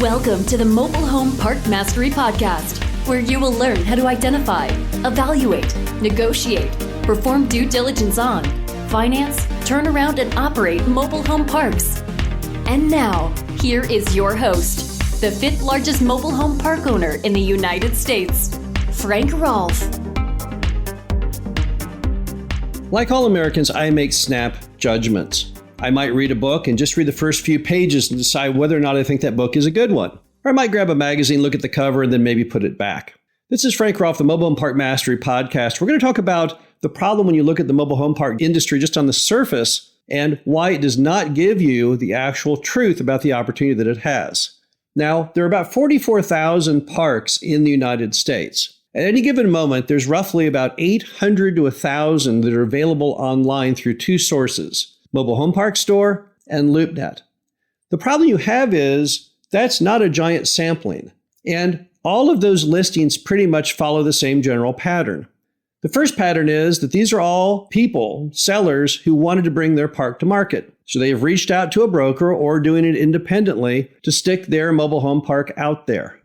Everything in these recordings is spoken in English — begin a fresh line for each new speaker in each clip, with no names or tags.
Welcome to the Mobile Home Park Mastery Podcast, where you will learn how to identify, evaluate, negotiate, perform due diligence on, finance, turn around, and operate mobile home parks. And now, here is your host, the fifth largest mobile home park owner in the United States, Frank Rolfe.
Like all Americans, I make snap judgments. I might read a book and just read the first few pages and decide whether or not I think that book is a good one. Or I might grab a magazine, look at the cover, and then maybe put it back. This is Frank Rolfe, the Mobile Home Park Mastery Podcast. We're going to talk about the problem when you look at the mobile home park industry just on the surface and why it does not give you the actual truth about the opportunity that it has. Now, there are about 44,000 parks in the United States. At any given moment, there's roughly about 800 to 1,000 that are available online through two sources: Mobile Home Park Store and LoopNet. The problem you have is that's not a giant sampling, and all of those listings pretty much follow the same general pattern. The first pattern is that these are all people, sellers, who wanted to bring their park to market. So they have reached out to a broker or doing it independently to stick their mobile home park out there.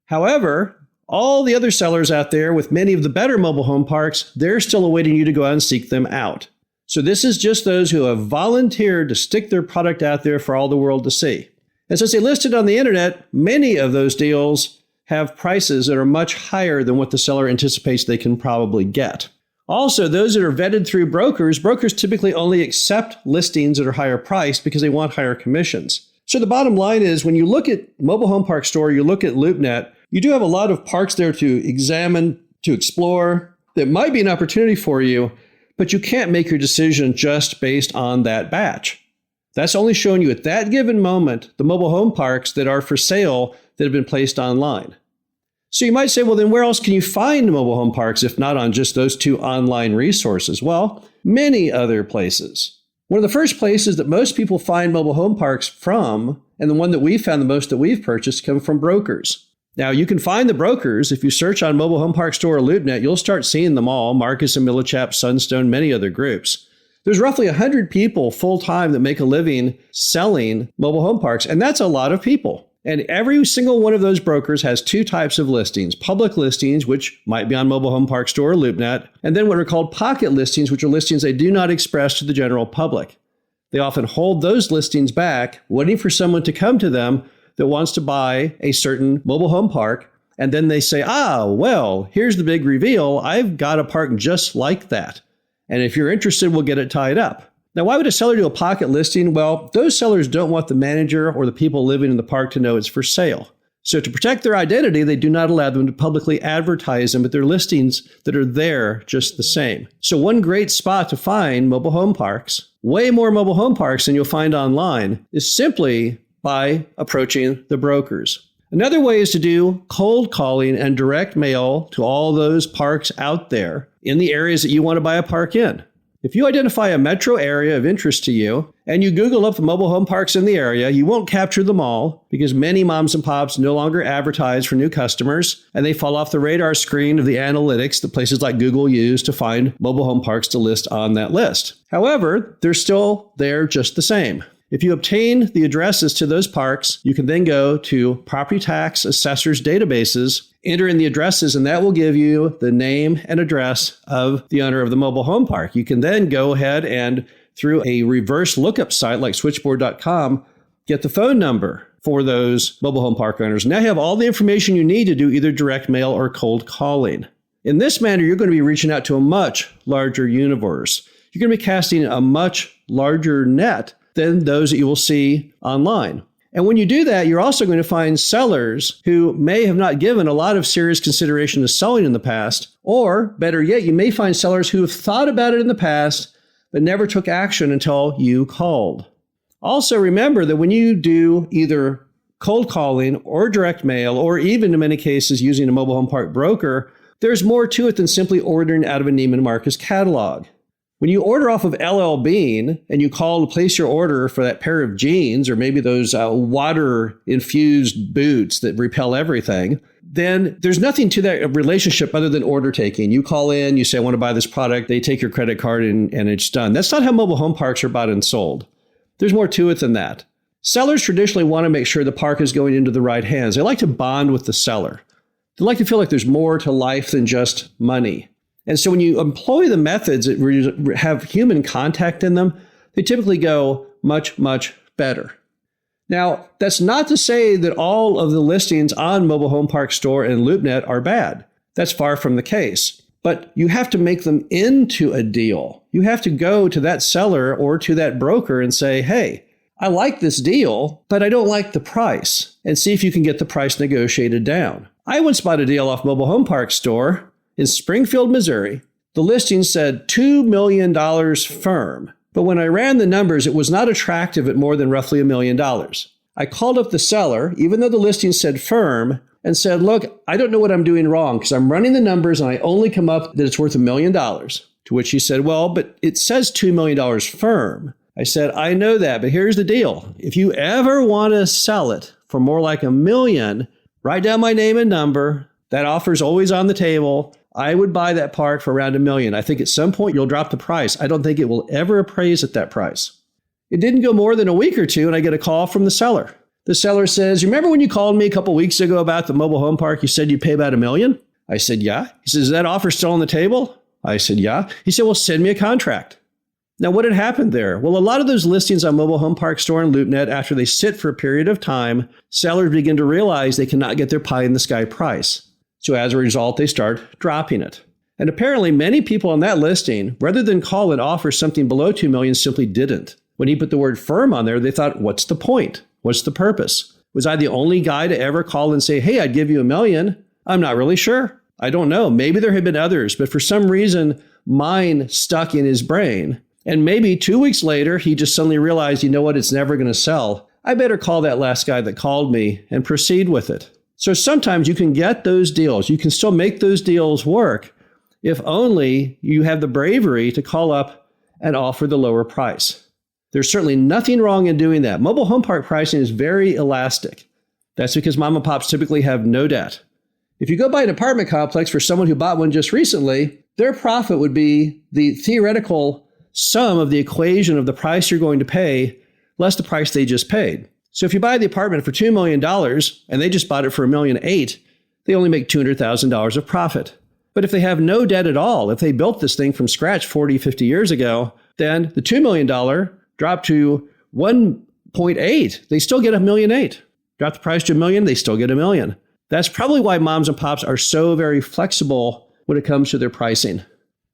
However, all the other sellers out there with many of the better mobile home parks, they're still awaiting you to go out and seek them out. So this is just those who have volunteered to stick their product out there for all the world to see. And since they listed on the internet, many of those deals have prices that are much higher than what the seller anticipates they can probably get. Also, those that are vetted through brokers typically only accept listings that are higher priced because they want higher commissions. So the bottom line is, when you look at Mobile Home Park Store, you look at LoopNet, you do have a lot of parks there to examine, to explore. That might be an opportunity for you, but you can't make your decision just based on that batch. That's only showing you at that given moment the mobile home parks that are for sale that have been placed online. So you might say, well, then where else can you find mobile home parks if not on just those two online resources? Well, many other places. One of the first places that most people find mobile home parks from, and the one that we've found the most that we've purchased, come from brokers. Now, you can find the brokers. If you search on Mobile Home Park Store or LoopNet, you'll start seeing them all: Marcus and Millichap, Sunstone, many other groups. There's roughly 100 people full-time that make a living selling mobile home parks, and that's a lot of people. And every single one of those brokers has two types of listings: public listings, which might be on Mobile Home Park Store or LoopNet, and then what are called pocket listings, which are listings they do not express to the general public. They often hold those listings back, waiting for someone to come to them that wants to buy a certain mobile home park, and then they say, well, here's the big reveal. I've got a park just like that. And if you're interested, we'll get it tied up. Now, why would a seller do a pocket listing? Well, those sellers don't want the manager or the people living in the park to know it's for sale. So to protect their identity, they do not allow them to publicly advertise them, but they're listings that are there just the same. So one great spot to find mobile home parks, way more mobile home parks than you'll find online, is simply by approaching the brokers. Another way is to do cold calling and direct mail to all those parks out there in the areas that you want to buy a park in. If you identify a metro area of interest to you and you Google up the mobile home parks in the area, you won't capture them all because many moms and pops no longer advertise for new customers, and they fall off the radar screen of the analytics that places like Google use to find mobile home parks to list on that list. However, they're still there just the same. If you obtain the addresses to those parks, you can then go to property tax assessors databases, enter in the addresses, and that will give you the name and address of the owner of the mobile home park. You can then go ahead and, through a reverse lookup site like switchboard.com, get the phone number for those mobile home park owners. Now you have all the information you need to do either direct mail or cold calling. In this manner, you're going to be reaching out to a much larger universe. You're going to be casting a much larger net than those that you will see online. And when you do that, you're also going to find sellers who may have not given a lot of serious consideration to selling in the past, or better yet, you may find sellers who have thought about it in the past, but never took action until you called. Also, remember that when you do either cold calling or direct mail, or even in many cases using a mobile home park broker, there's more to it than simply ordering out of a Neiman Marcus catalog. When you order off of LL Bean and you call to place your order for that pair of jeans or maybe those water-infused boots that repel everything, then there's nothing to that relationship other than order taking. You call in, you say, I want to buy this product. They take your credit card and it's done. That's not how mobile home parks are bought and sold. There's more to it than that. Sellers traditionally want to make sure the park is going into the right hands. They like to bond with the seller. They like to feel like there's more to life than just money. And so when you employ the methods that have human contact in them, they typically go much, much better. Now, that's not to say that all of the listings on Mobile Home Park Store and LoopNet are bad. That's far from the case. But you have to make them into a deal. You have to go to that seller or to that broker and say, hey, I like this deal, but I don't like the price, and see if you can get the price negotiated down. I once bought a deal off Mobile Home Park Store in Springfield, Missouri. The listing said $2 million firm, but when I ran the numbers, it was not attractive at more than roughly $1 million. I called up the seller, even though the listing said firm, and said, look, I don't know what I'm doing wrong because I'm running the numbers and I only come up that it's worth $1 million. To which he said, well, but it says $2 million firm. I said, I know that, but here's the deal. If you ever want to sell it for more like $1 million, write down my name and number. That offer's always on the table. I would buy that park for around $1 million. I think at some point you'll drop the price. I don't think it will ever appraise at that price. It didn't go more than a week or two, and I get a call from the seller. The seller says, you remember when you called me a couple weeks ago about the mobile home park? You said you'd pay about $1 million? I said, yeah. He says, is that offer still on the table? I said, yeah. He said, well, send me a contract. Now, what had happened there? Well, a lot of those listings on Mobile Home Park Store and LoopNet, after they sit for a period of time, sellers begin to realize they cannot get their pie in the sky price. So as a result, they start dropping it. And apparently many people on that listing, rather than call and offer something below $2 million, simply didn't. When he put the word firm on there, they thought, what's the point? What's the purpose? Was I the only guy to ever call and say, hey, I'd give you $1 million? I'm not really sure. I don't know. Maybe there had been others, but for some reason, mine stuck in his brain. And maybe 2 weeks later, he just suddenly realized, you know what, it's never going to sell. I better call that last guy that called me and proceed with it. So sometimes you can get those deals. You can still make those deals work if only you have the bravery to call up and offer the lower price. There's certainly nothing wrong in doing that. Mobile home park pricing is very elastic. That's because mom and pops typically have no debt. If you go buy an apartment complex for someone who bought one just recently, their profit would be the theoretical sum of the equation of the price you're going to pay less the price they just paid. So if you buy the apartment for $2 million and they just bought it for $1.8 million, they only make $200,000 of profit. But if they have no debt at all, if they built this thing from scratch 40, 50 years ago, then the $2 million dropped to 1.8. They still get $1.8 million. Drop the price to $1 million, they still get $1 million. That's probably why moms and pops are so very flexible when it comes to their pricing.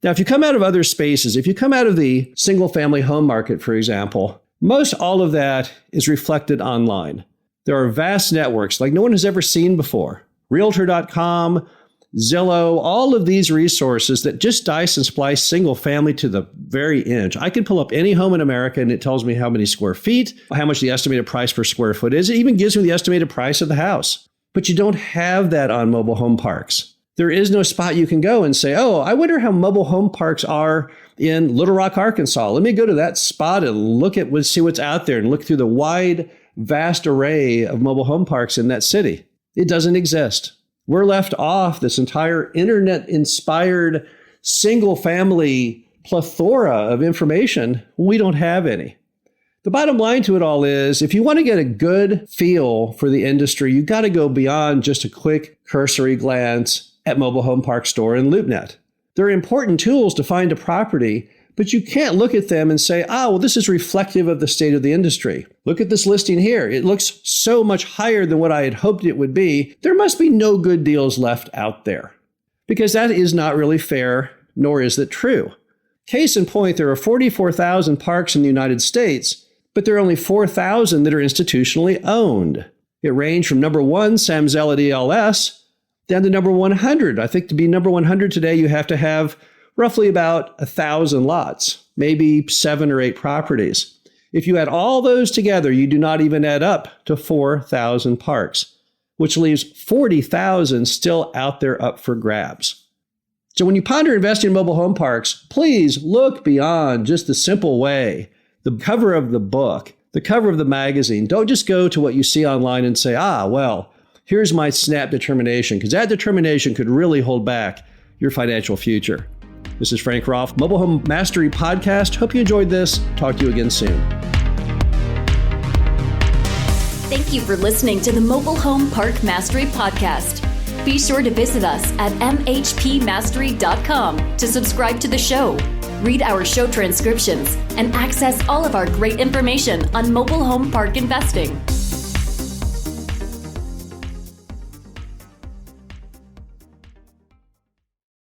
Now, if you come out of other spaces, if you come out of the single-family home market, for example, most all of that is reflected online. There are vast networks like no one has ever seen before. Realtor.com, Zillow, all of these resources that just dice and splice single family to the very inch. I can pull up any home in America and it tells me how many square feet, how much the estimated price per square foot is. It even gives me the estimated price of the house. But you don't have that on mobile home parks. There is no spot you can go and say, oh, I wonder how mobile home parks are in Little Rock, Arkansas. Let me go to that spot and see what's out there and look through the wide, vast array of mobile home parks in that city. It doesn't exist. We're left off this entire internet-inspired single-family plethora of information. We don't have any. The bottom line to it all is, if you want to get a good feel for the industry, you've got to go beyond just a quick cursory glance at Mobile Home Park Store and LoopNet. They're important tools to find a property, but you can't look at them and say, well, this is reflective of the state of the industry. Look at this listing here. It looks so much higher than what I had hoped it would be. There must be no good deals left out there. Because that is not really fair, nor is it true. Case in point, there are 44,000 parks in the United States, but there are only 4,000 that are institutionally owned. It ranged from number 1, Sam Zell ELS, down to number 100. I think to be number 100 today, you have to have roughly about 1,000 lots, maybe 7 or 8 properties. If you add all those together, you do not even add up to 4,000 parks, which leaves 40,000 still out there up for grabs. So when you ponder investing in mobile home parks, please look beyond just the simple way, the cover of the book, the cover of the magazine. Don't just go to what you see online and say, well, here's my snap determination, because that determination could really hold back your financial future. This is Frank Rolfe, Mobile Home Mastery Podcast. Hope you enjoyed this. Talk to you again soon.
Thank you for listening to the Mobile Home Park Mastery Podcast. Be sure to visit us at mhpmastery.com to subscribe to the show, read our show transcriptions, and access all of our great information on mobile home park investing.